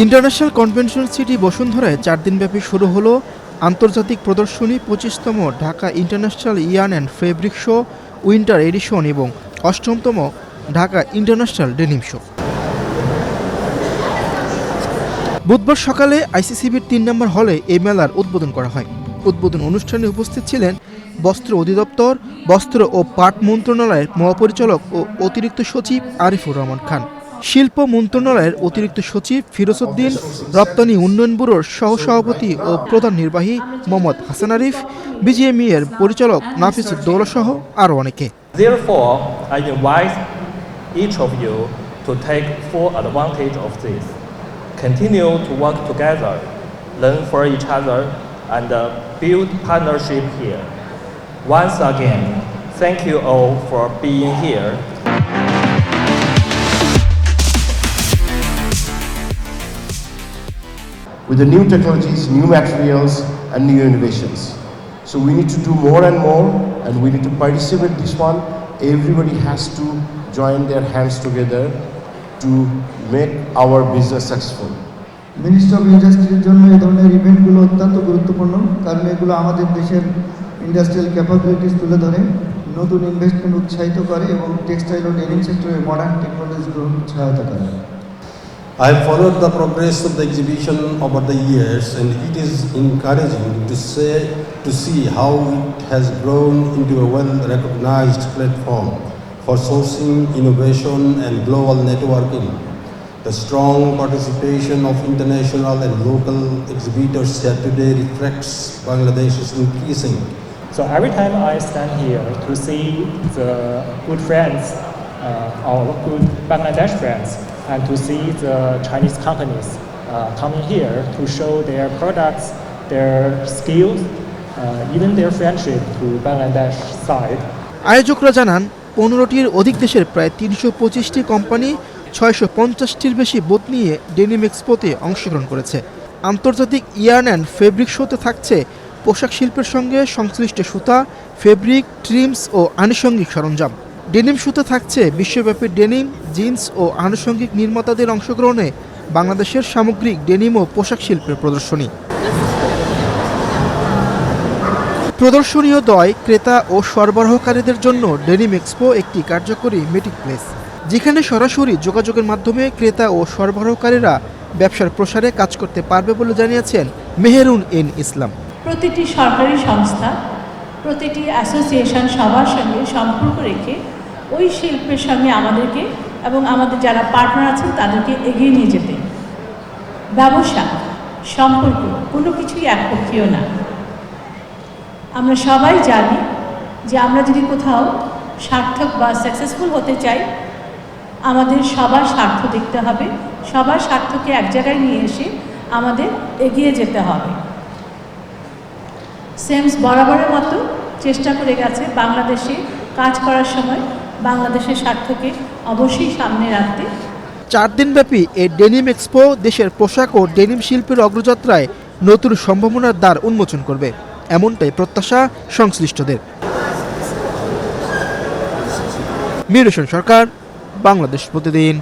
International convention city বসুন্ধরায় 4 দিনব্যাপী শুরু হলো আন্তর্জাতিক প্রদর্শনী 25তম Dhaka international yarn and fabric show winter edition এবং 8তম ঢাকা ইন্টারন্যাশনাল ডেনিম শো। বুধবার সকালে আইসিসিবির 3 নম্বর হলে এই মেলার উদ্বোধন করা হয়। উদ্বোধন অনুষ্ঠানে উপস্থিত ছিলেন বস্ত্র অধিদপ্তর, বস্ত্র ও পাট মন্ত্রণালয়ের মহাপরিচালক ও অতিরিক্ত সচিব আরিফুর রহমান খান, শিল্প মন্ত্রণালয়ের অতিরিক্ত সচিব ফিরোজ উদ্দিন, রপ্তানি উন্নয়ন ব্যুরোর সহসভাপতি ও প্রধান নির্বাহী মোহাম্মদ হাসান আরিফ, বিজিএমইএ এর পরিচালক নাফিসউদ্দৌলা সহ আরও অনেকে। Therefore, I invite each of you to take full advantage of this. Continue to work together, learn from each other, and build partnership here. Once again, thank you all for being here. With the new technologies, new materials, and new innovations. So we need to do more and more, and we need to participate in this one. Everybody has to join their hands together to make our business successful. Ministry of ইন্ডাস্ট্রির জন্য এই ধরনের ইভেন্টগুলো অত্যন্ত গুরুত্বপূর্ণ, কারণ এগুলো আমাদের দেশের ইন্ডাস্ট্রিয়াল ক্যাপাবিলিটিস তুলে ধরে, নতুন ইনভেস্টমেন্ট উৎসাহিত করে এবং টেক্সটাইল ও ডেনিম সেক্টরে মডার্ন টেকনোলজি গ্রহণ সহায়তা করে। I have followed the progress of the exhibition over the years, and it is encouraging to see how it has grown into a well-recognized platform for sourcing, innovation, and global networking. The strong participation of international and local exhibitors here today reflects Bangladesh's increasing. So every time I stand here to see the good friends, our good Bangladesh friends, and to see the Chinese companies coming here to show their products, their skills, even their friendship to Bangladesh side. আয়োজকরা জানান 15টির অধিক দেশের প্রায় 325টি company 650টির বেশি booth নিয়ে denim এক্সপোতে অংশগ্রহণ করেছে। আন্তর্জাতিক ইয়ার্ন অ্যান্ড ফেব্রিক শোতে থাকছে পোশাক শিল্পের সঙ্গে সংশ্লিষ্ট সুতা, ফেব্রিক, ট্রিমস ও আনুষঙ্গিক সরঞ্জাম। ডেনিম শোতে থাকছে বিশ্বব্যাপী ডেনিম, জিন্স ও আনুষঙ্গিক নির্মাতাদের অংশগ্রহণে বাংলাদেশের সামগ্রিক ডেনিম ও পোশাক শিল্পের প্রদর্শনী। প্রদর্শনীয় ক্রেতা ও সরবরাহকারীদের জন্য ডেনিম এক্সপো একটি কার্যকরী মিটিং প্লেস, যেখানে সরাসরি যোগাযোগের মাধ্যমে ক্রেতা ও সরবরাহকারীরা ব্যবসার প্রসারে কাজ করতে পারবে বলে জানিয়েছেন মেহেরুন এন ইসলাম। প্রতিটি সরকারি সংস্থা, প্রতিটি অ্যাসোসিয়েশন সবার সঙ্গে সম্পর্ক রেখে ওই শিল্পের সঙ্গে আমাদেরকে এবং আমাদের যারা পার্টনার আছেন তাদেরকে এগিয়ে নিয়ে যেতে। ব্যবসা, সম্পর্ক কোনো কিছুই একপক্ষীয় না। আমরা সবাই জানি যে আমরা যদি কোথাও সার্থক বা সাকসেসফুল হতে চাই, আমাদের সবার স্বার্থ দেখতে হবে, সবার স্বার্থকে এক জায়গায় নিয়ে এসে আমাদের এগিয়ে যেতে হবে। সেমস বরাবরের মতো চেষ্টা করে গেছে বাংলাদেশে কাজ করার সময় বাংলাদেশের স্বার্থকে অবশ্যই সামনে রাখতে। 4 দিনব্যাপী এই ডেনিম এক্সপো দেশের পোশাক ও ডেনিম শিল্পের অগ্রযাত্রায় নতুন সম্ভাবনার দ্বার উন্মোচন করবে, এমনটাই প্রত্যাশা সংশ্লিষ্টদের। মিরুষণ সরকার, বাংলাদেশ প্রতিদিন।